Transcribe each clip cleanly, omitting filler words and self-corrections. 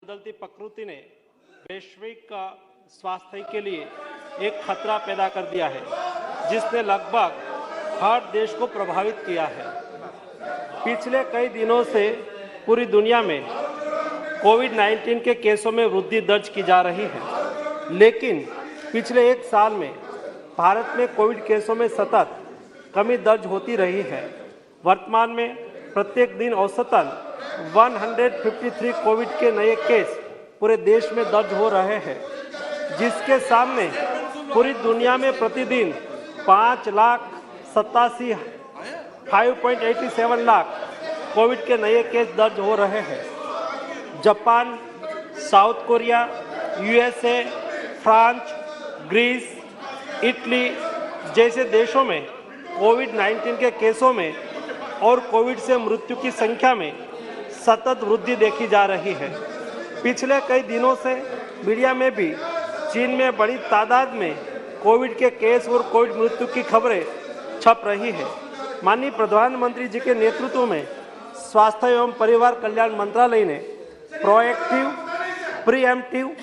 बदलती प्रकृति ने वैश्विक स्वास्थ्य के लिए एक खतरा पैदा कर दिया है, जिसने लगभग हर देश को प्रभावित किया है। पिछले कई दिनों से पूरी दुनिया में कोविड-19 के केसों में वृद्धि दर्ज की जा रही है, लेकिन पिछले एक साल में भारत में कोविड केसों में सतत कमी दर्ज होती रही है। वर्तमान में प्रत्येक दिन औसतन 153 कोविड के नए केस पूरे देश में दर्ज हो रहे हैं, जिसके सामने पूरी दुनिया में प्रतिदिन 5,87,587 लाख कोविड के नए केस दर्ज हो रहे हैं। Japan, South Korea, USA, France, Greece, Italy जैसे देशों में कोविड-19 के केसों में और कोविड से मृत्यु की संख्या में सतत वृद्धि देखी जा रही है। पिछले कई दिनों से मीडिया में भी चीन में बड़ी तादाद में कोविड के केस और कोविड मृत्यु की खबरें छप रही है। माननीय प्रधानमंत्री जी के नेतृत्व में स्वास्थ्य एवं परिवार कल्याण मंत्रालय ने proactive, pre-emptive,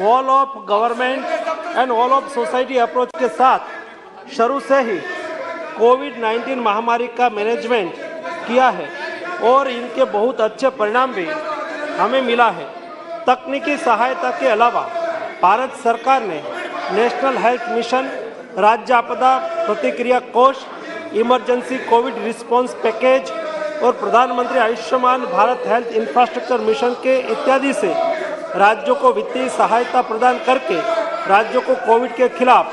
all of government and all of society approach के साथ शुरू से ही कोविड-19 महामारी का मैनेजमेंट किया है और इनके बहुत अच्छे परिणाम भी हमें मिला है। तकनीकी सहायता के अलावा भारत सरकार ने नेशनल हेल्थ मिशन, राज्य आपदा प्रतिक्रिया कोष, इमरजेंसी कोविड रिस्पांस पैकेज और प्रधानमंत्री Ayushman Bharat health infrastructure mission के इत्यादि से राज्यों को वित्तीय सहायता प्रदान करके राज्यों को कोविड के खिलाफ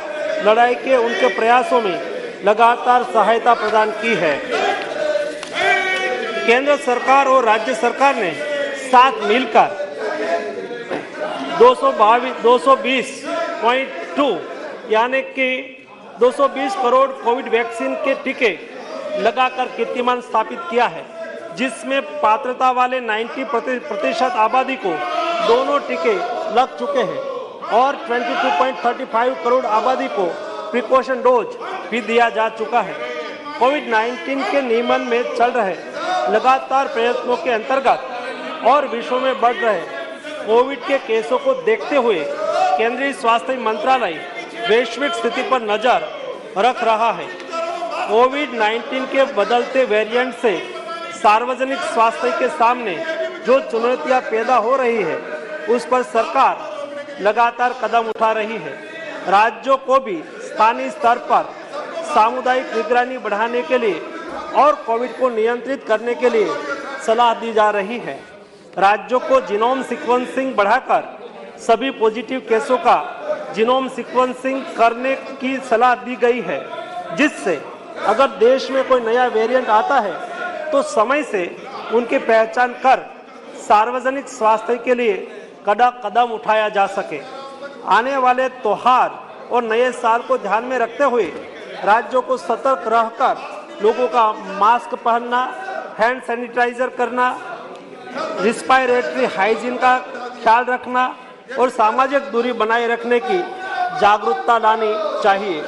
लड़ाई के उनके प्रयासों में लगातार सहायता प्रदान की है। केंद्र सरकार और राज्य सरकार ने साथ मिलकर 220.2 यानी कि 220 करोड़ कोविड वैक्सीन के टीके लगाकर कीर्तिमान स्थापित किया है, जिसमें पात्रता वाले 90% आबादी को दोनों टीके लग चुके हैं और 22.35 करोड़ आबादी को प्रिकॉशन डोज भी दिया जा चुका है। कोविड-19 के नियमन में चल रहे लगातार प्रयत्नों के अंतर्गत और विश्व में बढ़ रहे कोविड के केसों को देखते हुए केंद्रीय स्वास्थ्य मंत्रालय वैश्विक स्थिति पर नजर रख रहा है। कोविड-19 के बदलते वेरिएंट से सार्वजनिक स्वास्थ्य के सामने जो चुनौतियां पैदा हो रही है, उस पर सरकार लगातार कदम उठा रही है। राज्यों को भी स्थानीय स्तर पर सामुदायिक निगरानी बढ़ाने के लिए और कोविड को नियंत्रित करने के लिए सलाह दी जा रही है। राज्यों को जीनोम सीक्वेंसिंग बढ़ाकर सभी पॉजिटिव केसों का जीनोम सीक्वेंसिंग करने की सलाह दी गई है, जिससे अगर देश में कोई नया वेरिएंट आता है तो समय से उनकी पहचान कर सार्वजनिक स्वास्थ्य के लिए कड़ा कदम उठाया जा सके। आने वाले त्योहार और नए साल को ध्यान में रखते हुए राज्यों को सतर्क रहकर लोगों का मास्क पहनना, हैंड सैनिटाइजर करना, रिस्पायरेटरी हाइजीन का ख्याल रखना और सामाजिक दूरी बनाए रखने की जागरूकता लानी चाहिए।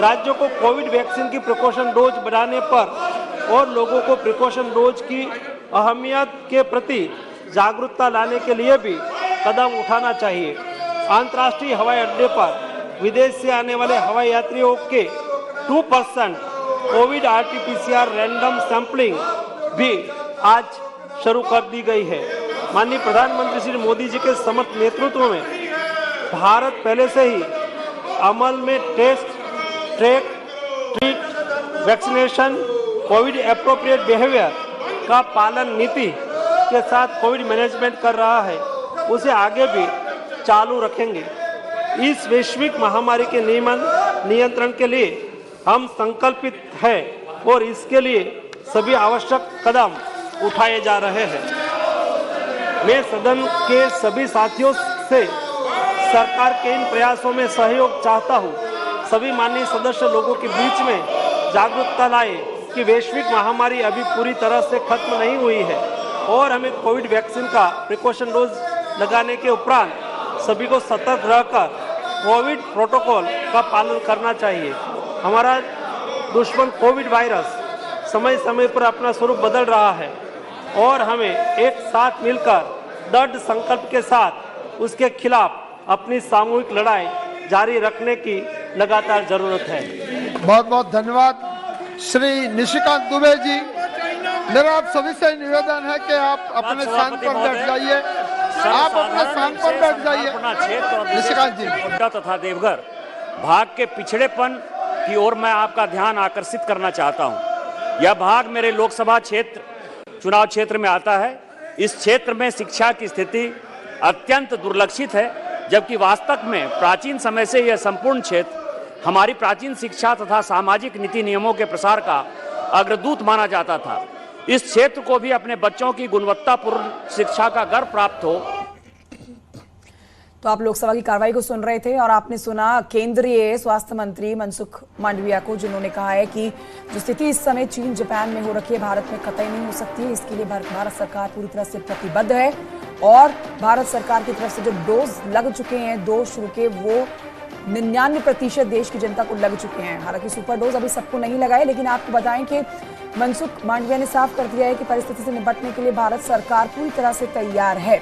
राज्यों को कोविड वैक्सीन की प्रिकॉशन डोज बढ़ाने पर और लोगों को प्रिकॉशन डोज की अहमियत के प्रति जागरूकता लाने के लिए भी कदम उठाना चाहिए। अंतर्राष्ट्रीय हवाई अड्डे पर विदेश से आने वाले हवाई यात्रियों के 2% कोविड RT-PCR रैंडम सैंपलिंग भी आज शुरू कर दी गई है। माननीय प्रधानमंत्री श्री मोदी जी के समर्थ नेतृत्व में भारत पहले से ही अमल में test, track, treat, vaccination, Covid appropriate behaviour का पालन नीति के साथ कोविड मैनेजमेंट कर रहा है, उसे आगे भी चालू रखेंगे। इस वैश्विक महामारी के नियंत्रण के लिए हम संकल्पित हैं और इसके लिए सभी आवश्यक कदम उठाए जा रहे हैं। मैं सदन के सभी साथियों से सरकार के इन प्रयासों में सहयोग चाहता हूं। सभी माननीय सदस्य लोगों के बीच में जागरूकता लाए कि वैश्विक महामारी अभी पूरी तरह से खत्म नहीं हुई है और हमें कोविड वैक्सीन का प्रिकॉशन डोज लगाने के उपरांत सभी को सतर्क रहकर कोविड प्रोटोकॉल का पालन करना चाहिए। हमारा दुश्मन कोविड वायरस समय समय पर अपना स्वरूप बदल रहा है और हमें एक साथ मिलकर दृढ़ संकल्प के साथ उसके खिलाफ अपनी सामूहिक लड़ाई जारी रखने की लगातार जरूरत है। बहुत बहुत धन्यवाद श्री निशिकांत दुबे जी। मेरा आप सभी से निवेदन है कि आप अपने स्थान पर बैठ जाइए। आप अपने स्थान पर बैठ जाइए। निशिकांत जी। तथा देवघर भाग के पिछड़ेपन की ओर मैं आपका ध्यान आकर्षित करना चाहता हूं। यह भाग मेरे लोकसभा चुनाव क्षेत्र में आता है। इस क्षेत्र में शिक्षा की स्थिति अत्यंत दुर्लक्षित है, जबकि वास्तव में प्राचीन समय से यह संपूर्ण क्षेत्र हमारी प्राचीन शिक्षा तथा सामाजिक नीति नियमों के प्रसार का अग्रदूत माना जाता था। इस क्षेत्र को भी अपने बच्चों की गुणवत्तापूर्ण शिक्षा का गर्व प्राप्त हो। तो आप लोकसभा की कार्रवाई को सुन रहे थे और आपने सुना केंद्रीय स्वास्थ्य मंत्री मनसुख मांडविया को, जिन्होंने कहा है कि जो स्थिति इस समय चीन जापान में हो रखी है भारत में कतई नहीं हो सकती है। इसके लिए भारत सरकार पूरी तरह से प्रतिबद्ध है और भारत सरकार की तरफ से जो डोज लग चुके हैं 2 शुरू के, वो 99% देश की जनता को लग चुके हैं। हालांकि सुपर डोज अभी सबको नहीं लगा है, लेकिन आपको बताएं कि मनसुख मांडविया ने साफ कर दिया है कि परिस्थिति से निपटने के लिए भारत सरकार पूरी तरह से तैयार है।